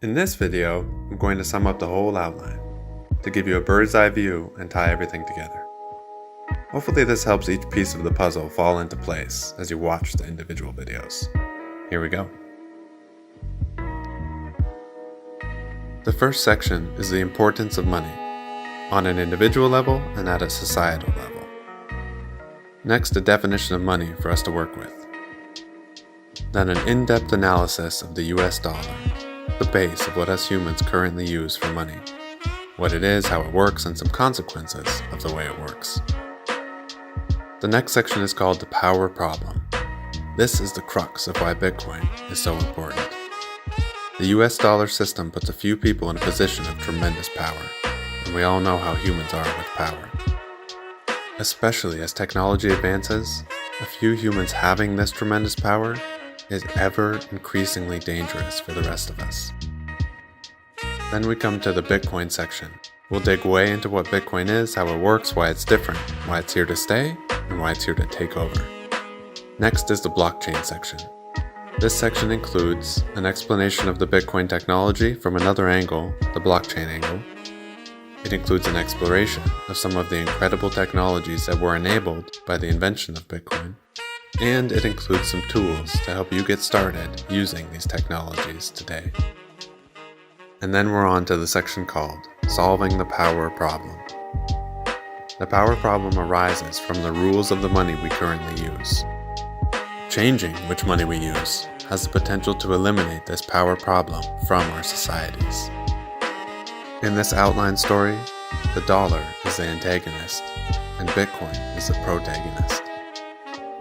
In this video, I'm going to sum up the whole outline to give you a bird's eye view and tie everything together. Hopefully this helps each piece of the puzzle fall into place as you watch the individual videos. Here we go. The first section is the importance of money, on an individual level and at a societal level. Next, a definition of money for us to work with. Then an in-depth analysis of the US dollar, the base of what us humans currently use for money, what it is, how it works, and some consequences of the way it works. The next section is called the power problem. This is the crux of why Bitcoin is so important. The US dollar system puts a few people in a position of tremendous power, and we all know how humans are with power. Especially as technology advances, a few humans having this tremendous power is ever increasingly dangerous for the rest of us. Then we come to the Bitcoin section. We'll dig way into what Bitcoin is, how it works, why it's different, why it's here to stay, and why it's here to take over. Next is the blockchain section. This section includes an explanation of the Bitcoin technology from another angle, the blockchain angle. It includes an exploration of some of the incredible technologies that were enabled by the invention of Bitcoin. And it includes some tools to help you get started using these technologies today. And then we're on to the section called Solving the Power Problem. The power problem arises from the rules of the money we currently use. Changing which money we use has the potential to eliminate this power problem from our societies. In this outline story, the dollar is the antagonist and Bitcoin is the protagonist.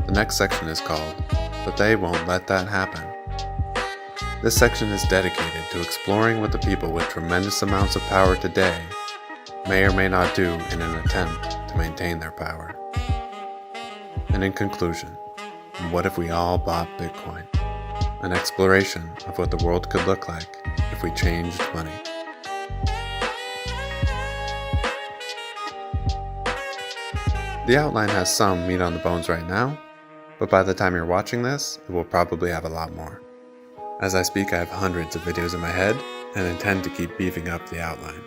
The next section is called, But They Won't Let That Happen. This section is dedicated to exploring what the people with tremendous amounts of power today may or may not do in an attempt to maintain their power. And in conclusion, what if we all bought Bitcoin? An exploration of what the world could look like if we changed money. The outline has some meat on the bones right now, but by the time you're watching this, it will probably have a lot more. As I speak, I have hundreds of videos in my head and intend to keep beefing up the outline.